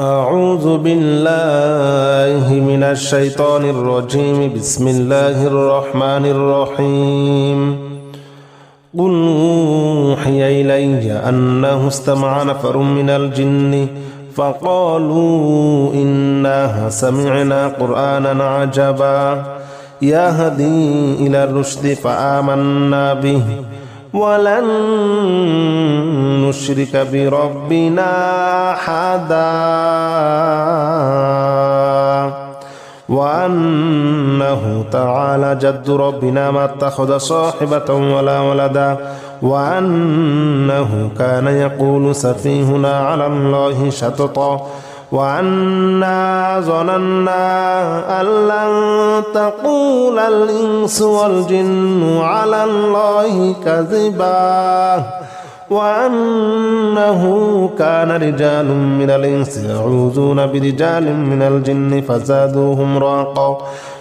أعوذ بالله من الشيطان الرجيم. بسم الله الرحمن الرحيم. قل أوحي إلي أنه استمع نفر من الجن فقالوا إنا سمعنا قرآنا عجبا يهدي إلى الرشد فآمنا به ولن نشرك بربنا أحدا وأنه تعالى جد ربنا ما اتخذ صاحبة ولا ولدا وأنه كان يقول سفيهنا على الله شططا وأنا ظننا أن لن تقول الإنس والجن على الله كذبا وأنه كان رجال من الإنس يعوذون برجال من الجن فزادوهم رهقا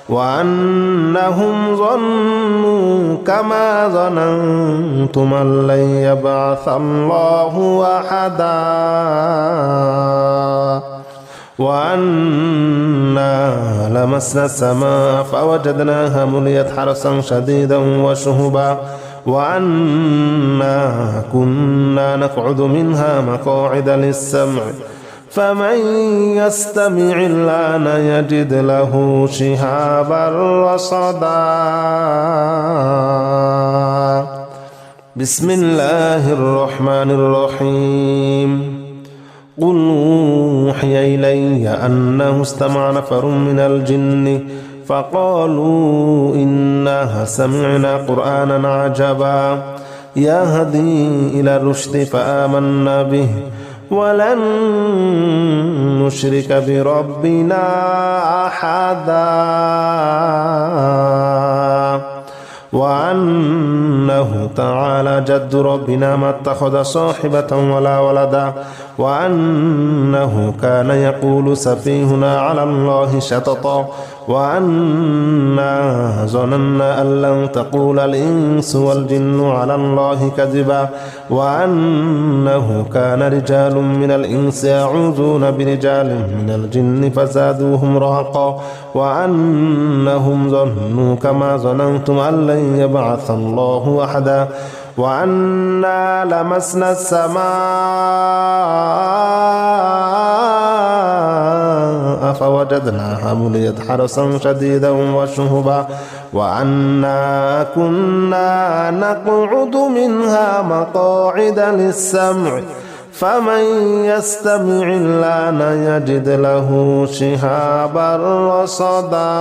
وأنهم ظنوا كما ظننتم أن لن يبعث الله أحدا وأنا لمسنا السماء فوجدناها مليت حرسا شديدا وشهبا وأنا كنا نقعد منها مقاعد للسمع فمن يستمع الآن يجد له شهابا رصدا. بسم الله الرحمن الرحيم. قل أوحي إلي أنه استمع نفر من الجن فقالوا إنا سمعنا قرآنا عجبا يهدي إلى الرشد فآمنا به ولن نشرك بربنا أحدا وأنه تعالى جد ربنا ما اتخذ صاحبة ولا ولدا وأنه كان يقول سفيهنا على الله شططا وأنا ظننا أن لن تقول الإنس والجن على الله كذبا وأنه كان رجال من الإنس يعوذون برجال من الجن فزادوهم رهقا وأنهم ظنوا كما ظننتم أن لن يبعث الله أحدا وأنا لمسنا السماء فوجدناها مليت حرسا شديدا وشهبا وأنا كنا نقعد منها مقاعد للسمع فمن يستمع الآن يجد له شهابا رصدا.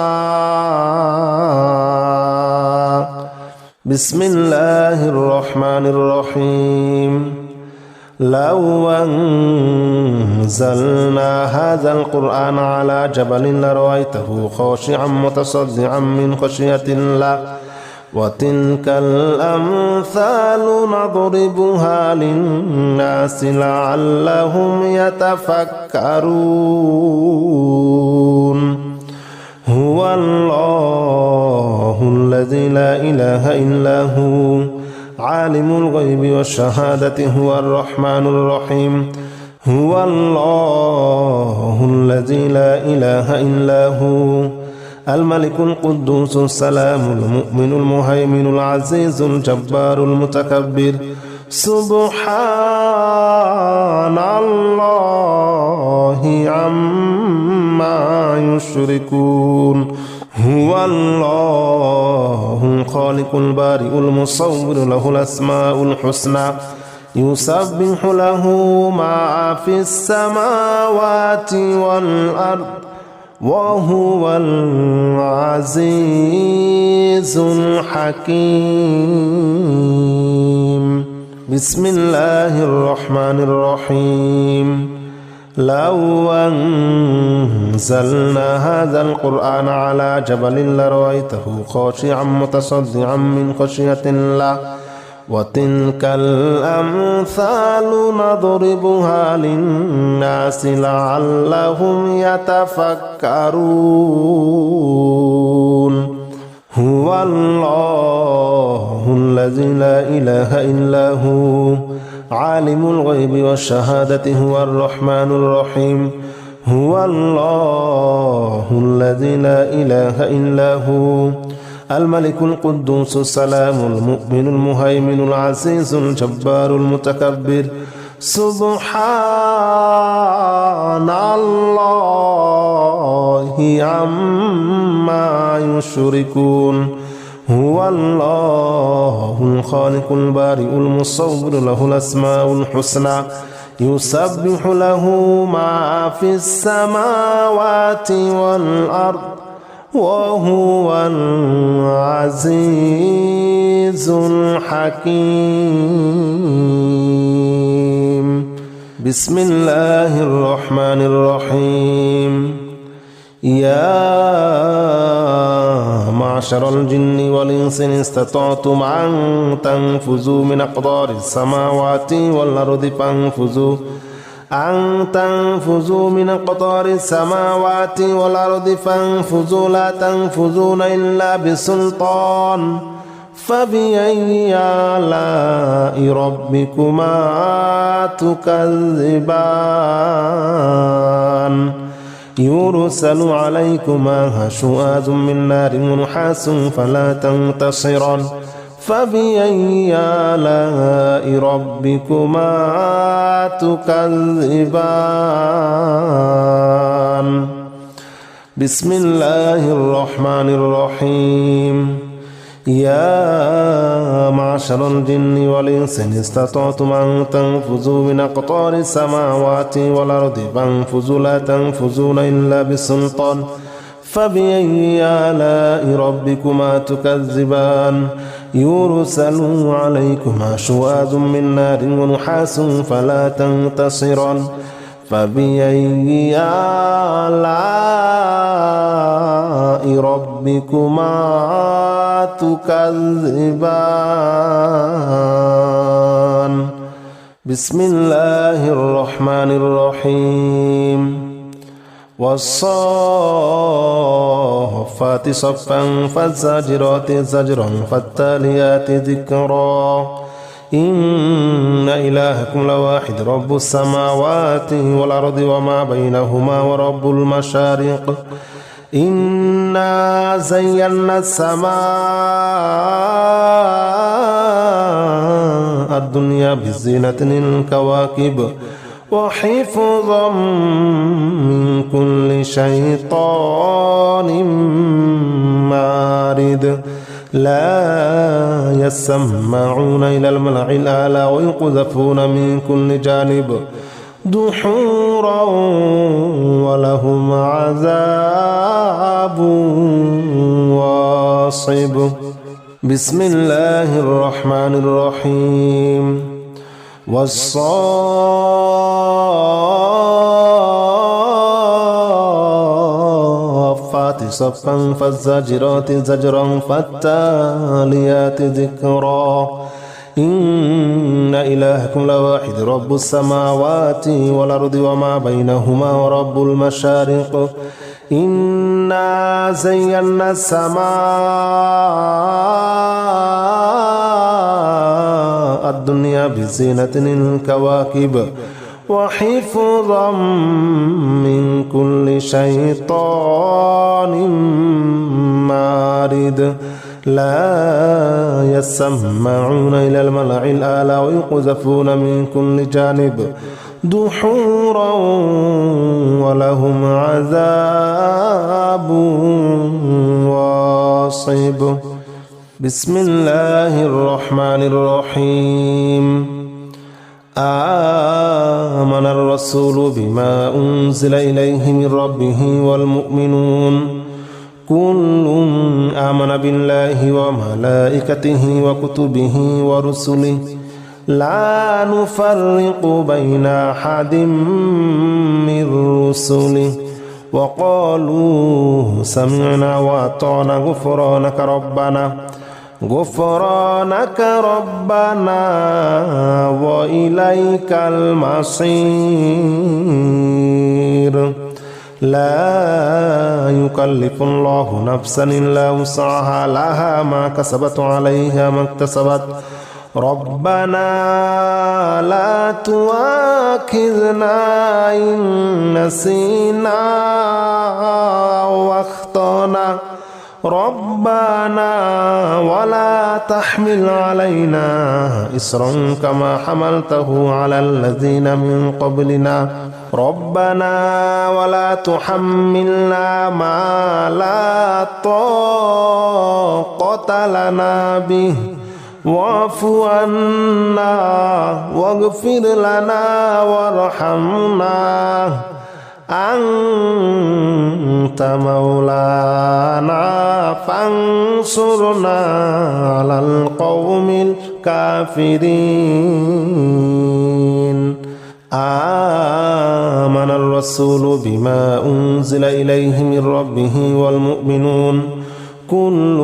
بسم الله الرحمن الرحيم. لو أنزلنا هذا القرآن على جبل لرأيته خاشعا متصدعا من خشية الله وتلك الأمثال نضربها للناس لعلهم يتفكرون. هو الله الذي لا إله إلا هو عالم الغيب والشهادة هو الرحمن الرحيم. هو الله الذي لا إله إلا هو الملك القدوس السلام المؤمن المهيمن العزيز الجبار المتكبر سبحان الله عما يشركون. هو الله الخالق البارئ المصور له الأسماء الحسنى يسبح له ما في السماوات والأرض وهو العزيز الحكيم. بسم الله الرحمن الرحيم. لو أنزلنا هذا القرآن على جبل لرأيته خاشعا متصدعا من خشية الله وتلك الأمثال نضربها للناس لعلهم يتفكرون. هو الله الذي لا إله إلا هو عالم الغيب والشهادة هو الرحمن الرحيم. هو الله الذي لا إله إلا هو الملك القدوس السلام المؤمن المهيمن العزيز الجبار المتكبر سبحان الله عما يشركون هو الله الخالق البارئ المصور له الأسماء الحسنى يسبح له ما في السماوات والأرض وهو العزيز الحكيم بسم الله الرحمن الرحيم يا معشر الجن والإنس إن استطعتم أن تنفذوا من أقطار السماوات والأرض فانفذوا من أقطار السماوات والأرض فانفذوا لا تنفذون إلا بسلطان فبأي آلاء ربكما تكذبان يرسل عليكما شواظ من نار ونحاس فلا تنتصران فبأي آلاء ربكما تكذبان بسم الله الرحمن الرحيم يا معشر الجن والإنس إن استطعتم أن تنفذوا من أقطار السماوات والأرض فانفذوا لا تنفذون إلا بسلطان فبأي آلاء ربكما تكذبان يرسل عليكما شواظ من نار ونحاس فلا تنتصران فبأي آلاء ربكما تكذبان بسم الله الرحمن الرحيم والصافات صفا فالزاجرات زجرا فالتاليات ذكرا إن إلهكم لواحد رب السماوات والأرض وما بينهما ورب المشارق إنا زينا السماء الدنيا بزينة الكواكب وحفظا من كل شيطان مارد لا يسمعون إلى الملأ الأعلى ويقذفون من كل جانب دحورا ولهم عذاب واصب بسم الله الرحمن الرحيم والصافات صفا فالزاجرات زجرا فالتاليات ذكرا إن إلهكم لواحد رب السماوات والأرض وما بينهما ورب المشارق إنا زينا السماء الدنيا بزينة الكواكب وحفظا من كل شيطان مارد لا يسمعون إلى الملأ الأعلى ويقذفون من كل جانب دحورا ولهم عذاب واصب بسم الله الرحمن الرحيم آمن الرسول بما أنزل إليه من ربه والمؤمنون كل آمن بالله وملائكته وكتبه ورسله لا نفرق بين أحد من رسله وقالوا سمعنا وأطعنا غفرانك ربنا وإليك المصير لا يكلف الله نفسا إلا وسعها لها ما كسبت عليها ما اكتسبت ربنا لا تؤاخذنا إن نسينا أو أخطأنا ربنا ولا تحمل علينا إصرا كما حملته على الذين من قبلنا ربنا ولا تحملنا ما لا طاقة لنا به واعف عنا واغفر لنا وارحمنا أنت مولانا فانصرنا على القوم الكافرين آمن الرسول بما أنزل إليه من ربه والمؤمنون كل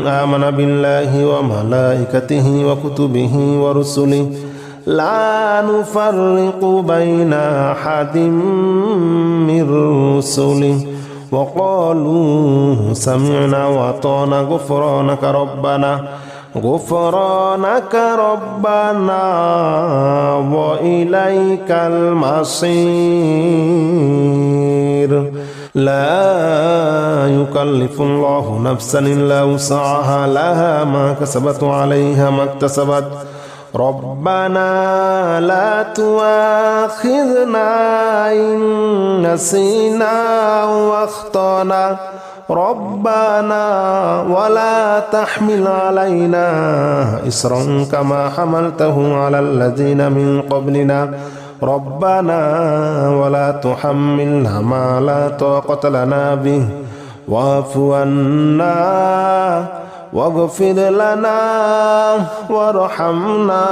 آمن بالله وملائكته وكتبه ورسله لا نفرق بين أحد من رسله وقالوا سمعنا وأطعنا غفرانك ربنا وإليك المصير لا يكلف الله نفسا إلا وسعها لها ما كسبت وعليها ما اكتسبت ربنا لا تؤاخذنا إن نسينا واخطأنا ربنا ولا تحمل علينا إصرا كما حملته على الذين من قبلنا ربنا ولا تحملنا ما لا طاقة لنا به واعف عنا واغفر لنا وارحمنا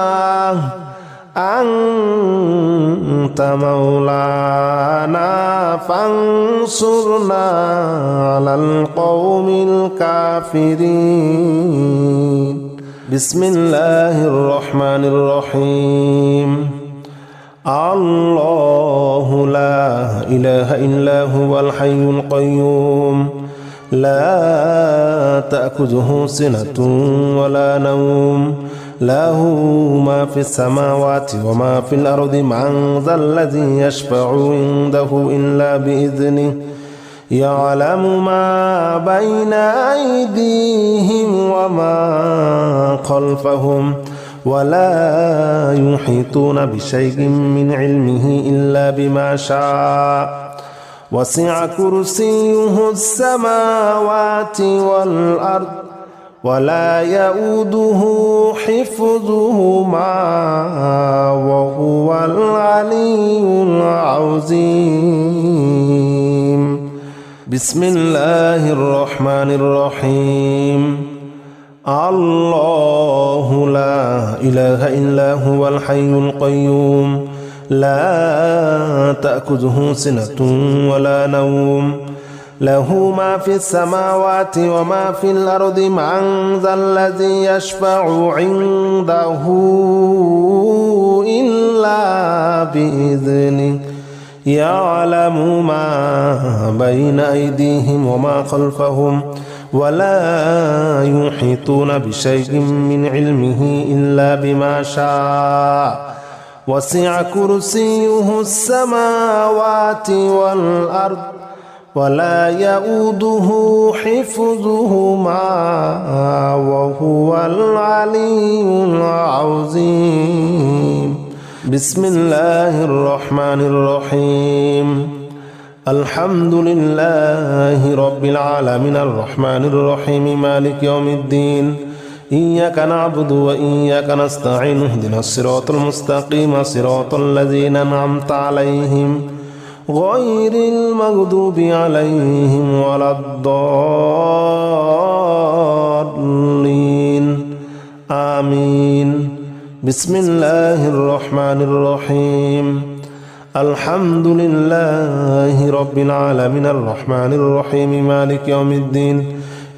أنت مولانا فانصرنا على القوم الكافرين بسم الله الرحمن الرحيم الله لا إله إلا هو الحي القيوم لا تأخذه سنة ولا نوم له ما في السماوات وما في الأرض من ذا الذي يشفع عنده إلا بإذنه يعلم ما بين أيديهم وما خلفهم ولا يحيطون بشيء من علمه إلا بما شاء وسع كرسيه السماوات والأرض ولا يؤوده حفظهما وهو العلي العظيم بسم الله الرحمن الرحيم الله لا إله إلا هو الحي القيوم لا تأخذه سنة ولا نوم له ما في السماوات وما في الأرض من ذا الذي يشفع عنده إلا بإذنه يعلم ما بين أيديهم وما خلفهم ولا يحيطون بشيء من علمه إلا بما شاء وسع كرسيه السماوات والأرض ولا يؤوده حفظهما وهو العلي العظيم بسم الله الرحمن الرحيم الحمد لله رب العالمين الرحمن الرحيم مالك يوم الدين إياك نعبد وإياك نستعين اهدنا الصراط المستقيم صراط الذين أنعمت عليهم غير المغضوب عليهم ولا الضالين آمين بسم الله الرحمن الرحيم الحمد لله رب العالمين الرحمن الرحيم مالك يوم الدين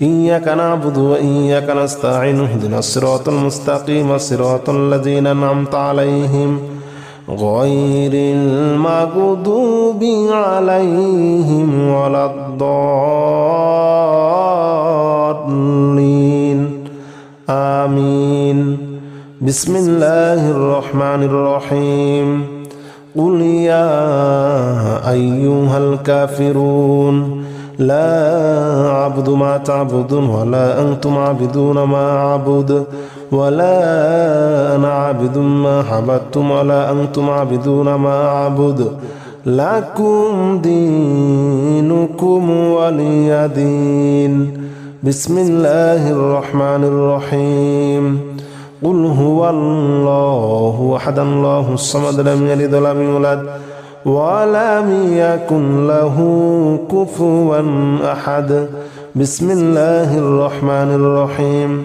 إياك نعبد وإياك نستعين اهدنا الصراط المستقيم صراط الذين أنعمت عليهم غير المغضوب عليهم ولا الضالين آمين بسم الله الرحمن الرحيم قل يا أيها الكافرون لا أعبد ما تعبدون ولا أنتم عابدون ما أعبد ولا أنا عابد ما عبدتم ولا أنتم عابدون ما أعبد لكم دينكم ولي دين بسم الله الرحمن الرحيم قل هو الله أحد الله الصمد لم يلد ولم يولد ولم يكن له كفوا أحد بسم الله الرحمن الرحيم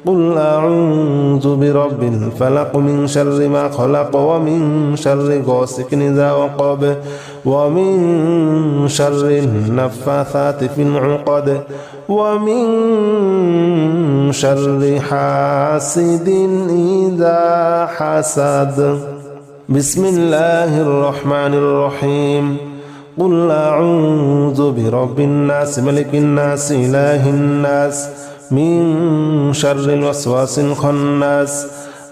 قل أعوذ برب الفلق من شر ما خلق ومن شر غاسق إذا وقب ومن شر النفاثات في العقد ومن شر حاسد إذا حسد بسم الله الرحمن الرحيم قل أعوذ برب الناس ملك الناس إله الناس من شر الوسواس الخناس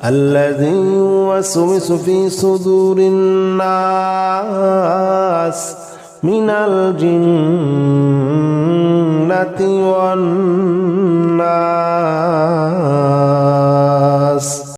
الذي يوسوس في صدور الناس من الجنة والناس